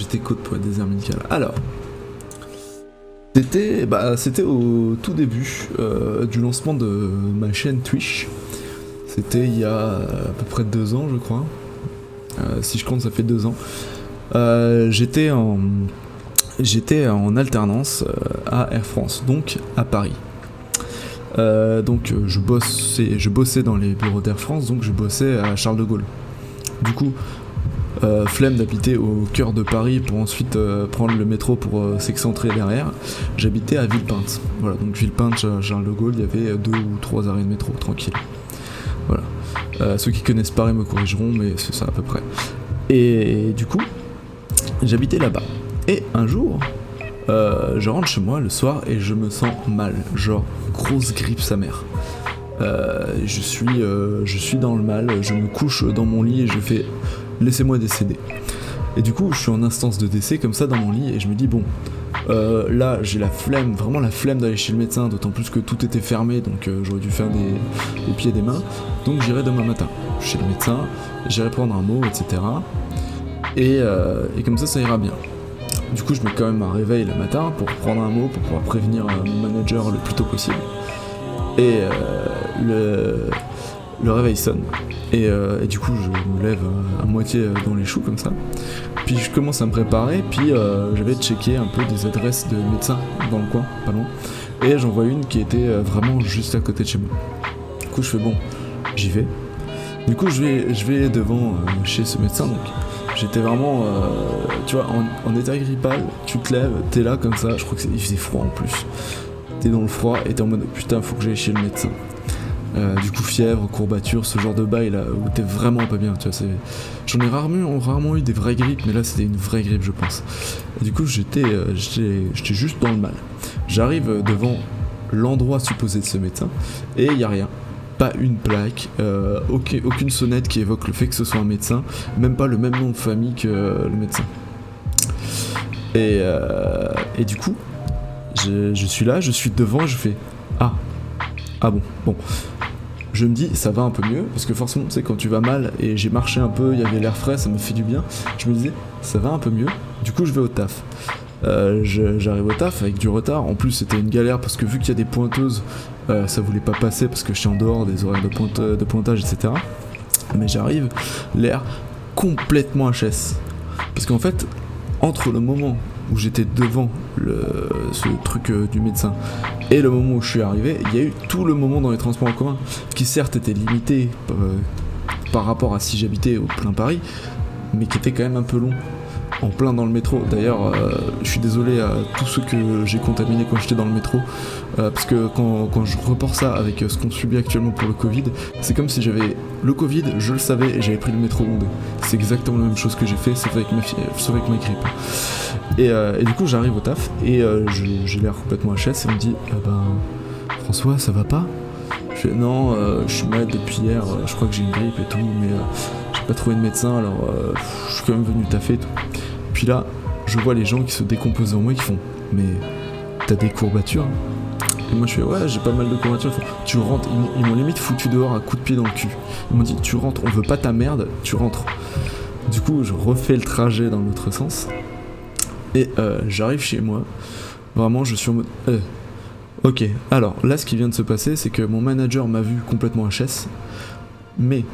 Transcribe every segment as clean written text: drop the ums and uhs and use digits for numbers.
J'étais coach pour le désert médical. Alors, c'était au tout début du lancement de ma chaîne Twitch. C'était il y a à peu près 2 ans, je crois. Si je compte, ça fait 2 ans. J'étais en alternance à Air France, donc à Paris. Donc je bossais dans les bureaux d'Air France, donc je bossais à Charles de Gaulle. Du coup, flemme d'habiter au cœur de Paris pour ensuite prendre le métro pour s'excentrer derrière. J'habitais à Villepinte. Voilà, donc Villepinte, Charles de Gaulle, il y avait 2 ou 3 arrêts de métro, tranquille. Voilà. Ceux qui connaissent Paris me corrigeront, mais c'est ça à peu près. Et du coup, j'habitais là-bas. Et un jour, je rentre chez moi le soir et je me sens mal, genre grosse grippe sa mère. Je suis dans le mal, je me couche dans mon lit et je fais laissez-moi décéder. Et du coup, je suis en instance de décès comme ça dans mon lit et je me dis bon, là j'ai la flemme, vraiment la flemme d'aller chez le médecin, d'autant plus que tout était fermé, donc j'aurais dû faire des pieds et des mains. Donc j'irai demain matin chez le médecin, j'irai prendre un mot, etc. Et comme ça ira bien. Du coup, je mets quand même un réveil le matin pour prendre un mot, pour pouvoir prévenir mon manager le plus tôt possible. Et le réveil sonne. Et du coup, je me lève à moitié dans les choux comme ça. Puis je commence à me préparer, puis je vais checker un peu des adresses de médecins dans le coin, pas loin. Et j'en vois une qui était vraiment juste à côté de chez moi. Du coup, je fais bon, j'y vais. Du coup, je vais devant chez ce médecin, donc j'étais vraiment, tu vois, en état grippal, tu te lèves, t'es là comme ça, je crois qu'il faisait froid en plus. T'es dans le froid et t'es en mode putain, faut que j'aille chez le médecin. Du coup, fièvre, courbature, ce genre de bail là où t'es vraiment pas bien, tu vois. J'en ai rarement eu des vraies grippes, mais là c'était une vraie grippe, je pense. Et du coup, j'étais juste dans le mal. J'arrive devant l'endroit supposé de ce médecin et y a rien. Pas une plaque, aucune sonnette qui évoque le fait que ce soit un médecin, même pas le même nom de famille que le médecin. Et du coup, je suis là, je suis devant, je fais ah bon. Je me dis ça va un peu mieux, parce que forcément tu sais quand tu vas mal, et j'ai marché un peu, il y avait l'air frais, ça me fait du bien, je me disais ça va un peu mieux, du coup je vais au taf. J'arrive au taf avec du retard, en plus c'était une galère parce que vu qu'il y a des pointeuses, ça voulait pas passer parce que je suis en dehors des horaires de pointage, etc. Mais j'arrive, l'air complètement HS. Parce qu'en fait, entre le moment où j'étais devant ce truc du médecin et le moment où je suis arrivé, il y a eu tout le moment dans les transports en commun, qui certes était limité par rapport à si j'habitais au plein Paris, mais qui était quand même un peu long. En plein dans le métro. D'ailleurs, je suis désolé à tous ceux que j'ai contaminés quand j'étais dans le métro, parce que quand je reporte ça avec ce qu'on subit actuellement pour le Covid, c'est comme si j'avais le Covid, je le savais, et j'avais pris le métro bondé. C'est exactement la même chose que j'ai fait, sauf avec ma grippe. Et du coup, j'arrive au taf, et j'ai l'air complètement HS, et on me dit François, ça va pas ? Je fais non, je suis malade depuis hier, je crois que j'ai une grippe et tout, mais j'ai pas trouvé de médecin, alors je suis quand même venu taffer et tout. Puis là, je vois les gens qui se décomposent en moi, qui font mais t'as des courbatures ? Et moi je fais ouais, j'ai pas mal de courbatures. Ils font, tu rentres, ils m'ont limite foutu dehors à coups de pied dans le cul. Ils m'ont dit tu rentres, on veut pas ta merde, tu rentres. Du coup, je refais le trajet dans l'autre sens et j'arrive chez moi. Vraiment, je suis en mode ok, alors là ce qui vient de se passer, c'est que mon manager m'a vu complètement HS, mais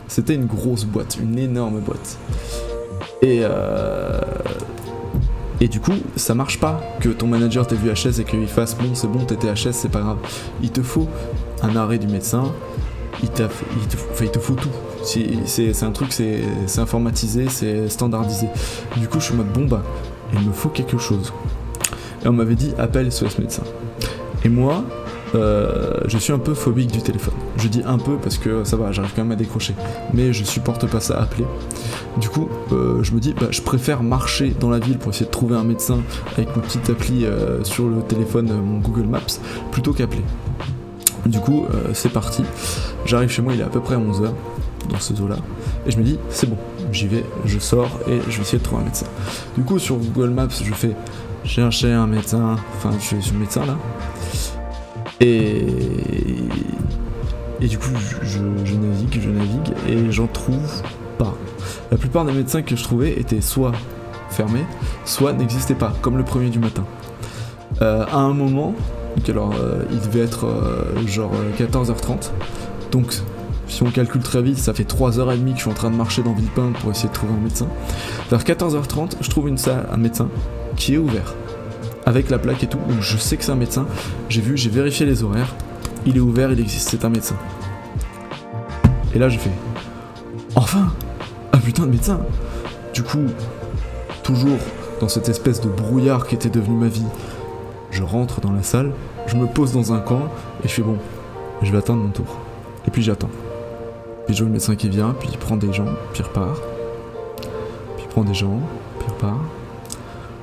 c'était une grosse boîte, une énorme boîte. Et du coup, ça marche pas que ton manager t'ait vu HS et qu'il fasse bon, c'est bon, t'étais HS, c'est pas grave. Il te faut un arrêt du médecin, il te faut tout. C'est un truc, c'est informatisé, c'est standardisé. Du coup, je suis en mode bon bah, il me faut quelque chose. Et on m'avait dit appelle SOS médecin. Et moi, je suis un peu phobique du téléphone. Je dis un peu parce que ça va, j'arrive quand même à décrocher. Mais je supporte pas ça appeler. Du coup, je me dis, je préfère marcher dans la ville pour essayer de trouver un médecin avec ma petite appli sur le téléphone, mon Google Maps, plutôt qu'appeler. Du coup, c'est parti. J'arrive chez moi, il est à peu près à 11h, dans ce zoo-là. Et je me dis, c'est bon, j'y vais, je sors et je vais essayer de trouver un médecin. Du coup, sur Google Maps, je fais chercher un médecin, enfin, je suis sur le médecin là. Et du coup, je navigue et j'en trouve pas. La plupart des médecins que je trouvais étaient soit fermé, soit n'existait pas, comme le premier du matin. À un moment, donc alors il devait être genre 14h30, donc si on calcule très vite, ça fait 3h30 que je suis en train de marcher dans Villepinte pour essayer de trouver un médecin. Vers 14h30, je trouve un médecin qui est ouvert, avec la plaque et tout, donc je sais que c'est un médecin, j'ai vérifié les horaires, il est ouvert, il existe, c'est un médecin. Et là j'ai fait, enfin, un putain de médecin. Du coup, toujours dans cette espèce de brouillard qui était devenu ma vie, je rentre dans la salle, je me pose dans un coin, et je fais bon, je vais attendre mon tour. Et puis j'attends. Puis je vois le médecin qui vient, puis il prend des gens, puis il repart. Puis il prend des gens, puis il repart.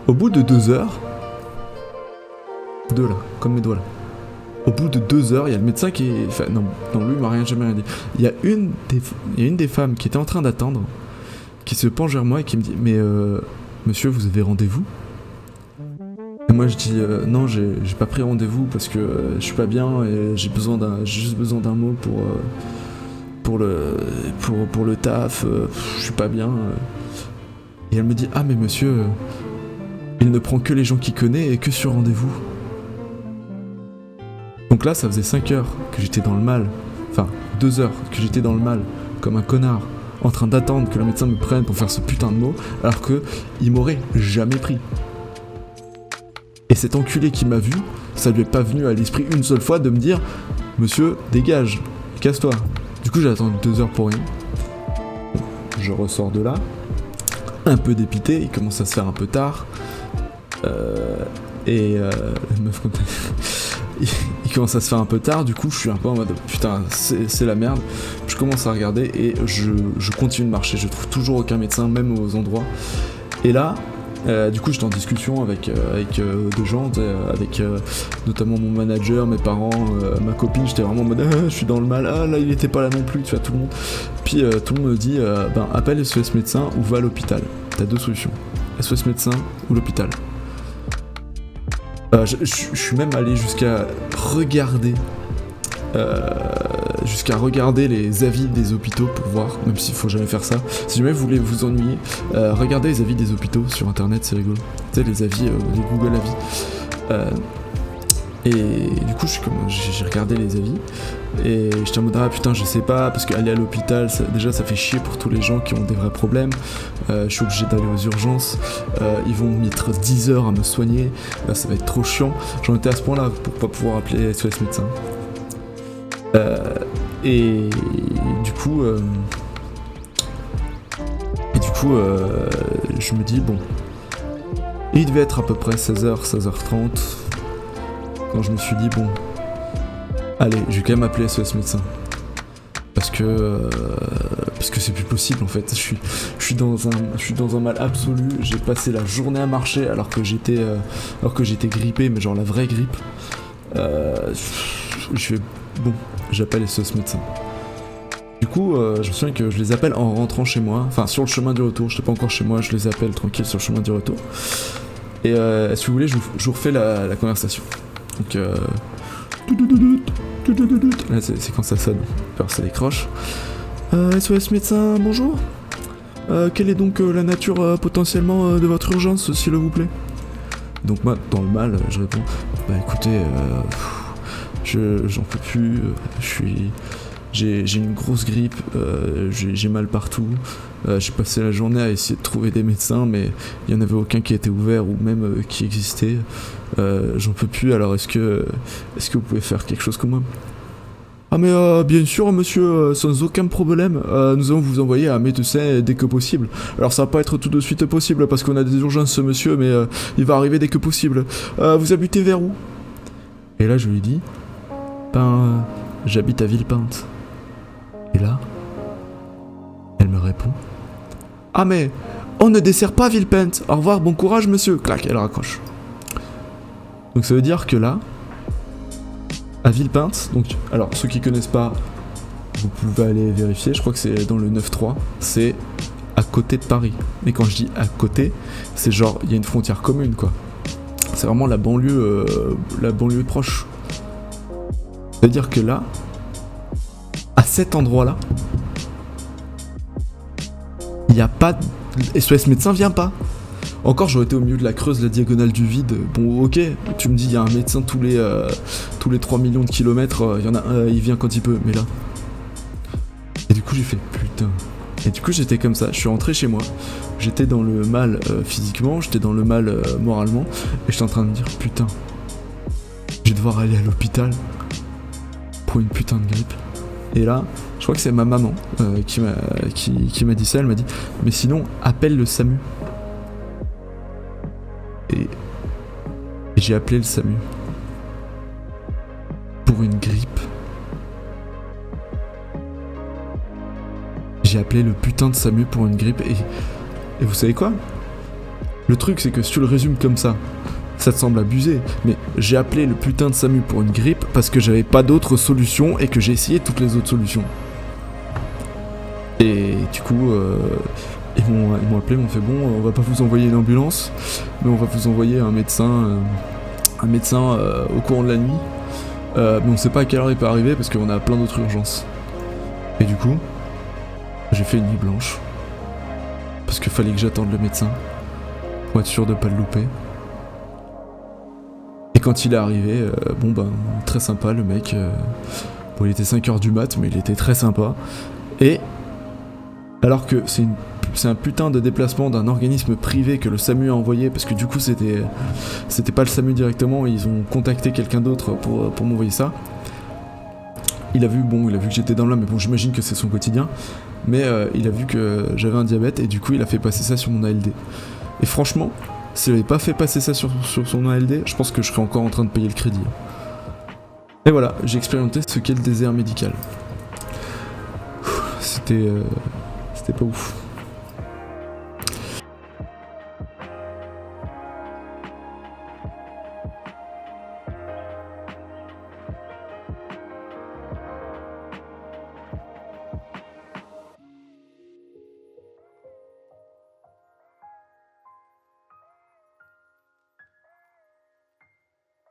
Au bout de 2 heures, là, comme mes doigts là. Au bout de 2 heures, il y a le médecin qui est... Enfin, non, lui, il m'a jamais rien dit. Il y a une des femmes qui était en train d'attendre, qui se penche vers moi et qui me dit « Mais, monsieur, vous avez rendez-vous ?» Et moi, je dis « Non, j'ai pas pris rendez-vous parce que je suis pas bien et j'ai juste besoin d'un mot pour le taf, je suis pas bien. » Et elle me dit « Ah, mais monsieur, il ne prend que les gens qu'il connaît et que sur rendez-vous. » Donc là, ça faisait 5 heures que j'étais dans le mal, enfin 2 heures que j'étais dans le mal, comme un connard, en train d'attendre que le médecin me prenne pour faire ce putain de mot, alors que il m'aurait jamais pris. Et cet enculé qui m'a vu, ça lui est pas venu à l'esprit une seule fois de me dire « Monsieur, dégage, casse-toi ». Du coup, j'ai attendu 2 heures pour rien. Je ressors de là, un peu dépité, il commence à se faire un peu tard. La meuf comme il commence à se faire un peu tard, du coup je suis un peu en mode putain c'est la merde. Je commence à regarder et je continue de marcher, je trouve toujours aucun médecin, même aux endroits. Et là, du coup j'étais en discussion avec des gens, avec notamment mon manager, mes parents, ma copine, j'étais vraiment en mode je suis dans le mal, là il était pas là non plus, tu vois, tout le monde. Puis tout le monde me dit appelle SOS médecin ou va à l'hôpital. T'as 2 solutions, SOS médecin ou l'hôpital. Je suis même allé jusqu'à regarder les avis des hôpitaux pour voir, même s'il faut jamais faire ça. Si jamais vous voulez vous ennuyer, regardez les avis des hôpitaux sur internet, c'est rigolo. Tu sais, les avis, les Google avis. Et du coup, j'ai regardé les avis et j'étais en mode putain, je sais pas, parce qu'aller à l'hôpital, déjà ça fait chier pour tous les gens qui ont des vrais problèmes. Je suis obligé d'aller aux urgences, ils vont me mettre 10 heures à me soigner, ça va être trop chiant. J'en étais à ce point là pour pas pouvoir appeler SOS médecin. Et du coup, je me dis bon, il devait être à peu près 16h, 16h30. Quand je me suis dit bon, allez, je vais quand même appeler SOS médecin parce que c'est plus possible en fait. Je suis dans un mal absolu. J'ai passé la journée à marcher alors que j'étais grippé, mais genre la vraie grippe. Je fais bon, j'appelle SOS médecin. Du coup, je me souviens que je les appelle en rentrant chez moi, enfin sur le chemin du retour. J'étais pas encore chez moi, je les appelle tranquille sur le chemin du retour. Et si vous voulez, je vous refais la conversation. Donc là c'est quand ça sonne, alors ça décroche. SOS médecin, bonjour. Quelle est donc la nature potentiellement de votre urgence, s'il vous plaît? Donc moi, dans le mal, je réponds écoutez, j'en peux plus, j'ai une grosse grippe, j'ai mal partout. J'ai passé la journée à essayer de trouver des médecins, mais il n'y en avait aucun qui était ouvert ou même qui existait. J'en peux plus, alors est-ce que vous pouvez faire quelque chose comme moi? Ah mais bien sûr monsieur, sans aucun problème, nous allons vous envoyer un médecin dès que possible. Alors ça va pas être tout de suite possible parce qu'on a des urgences monsieur, mais il va arriver dès que possible. Vous habitez vers où? Et là je lui dis, j'habite à Villepinte. Et là, elle me répond, ah mais on ne dessert pas Villepinte, au revoir, bon courage monsieur. Clac, elle raccroche. Donc ça veut dire que là, à Villepinte, donc alors ceux qui connaissent pas, vous pouvez aller vérifier, je crois que c'est dans le 9-3, c'est à côté de Paris. Mais quand je dis à côté, c'est genre il y a une frontière commune quoi. C'est vraiment la banlieue proche. Ça veut dire que là, à cet endroit-là, il n'y a pas... SOS médecin vient pas. Encore j'aurais été au milieu de la Creuse, la diagonale du vide. Bon ok, tu me dis il y a un médecin tous les 3 millions de kilomètres, il y en a un, il vient quand il peut, mais là. Et du coup j'ai fait putain. Et du coup j'étais comme ça, je suis rentré chez moi, j'étais dans le mal physiquement, j'étais dans le mal moralement, et j'étais en train de me dire putain, je vais devoir aller à l'hôpital pour une putain de grippe. Et là, je crois que c'est ma maman qui m'a dit ça, elle m'a dit mais sinon appelle le SAMU. Et j'ai appelé le SAMU pour une grippe. J'ai appelé le putain de SAMU pour une grippe et vous savez quoi? Le truc c'est que si tu le résumes comme ça te semble abusé, mais j'ai appelé le putain de SAMU pour une grippe parce que j'avais pas d'autre solution et que j'ai essayé toutes les autres solutions. Et du coup, ils m'ont appelé, ils m'ont fait bon, on va pas vous envoyer une ambulance, mais on va vous envoyer un médecin au courant de la nuit. Mais on sait pas à quelle heure il peut arriver parce qu'on a plein d'autres urgences. Et du coup, j'ai fait une nuit blanche. Parce qu'il fallait que j'attende le médecin pour être sûr de pas le louper. Et quand il est arrivé, très sympa le mec. Bon, il était 5h du mat, mais il était très sympa. Et alors que c'est un putain de déplacement d'un organisme privé que le SAMU a envoyé, parce que du coup c'était pas le SAMU directement, ils ont contacté quelqu'un d'autre pour m'envoyer ça. Il a vu que j'étais dans l'âme, mais bon j'imagine que c'est son quotidien, mais il a vu que j'avais un diabète et du coup il a fait passer ça sur mon ALD. Et franchement, s'il avait pas fait passer ça sur son ALD, je pense que je serais encore en train de payer le crédit. Et voilà, j'ai expérimenté ce qu'est le désert médical. C'était pas ouf.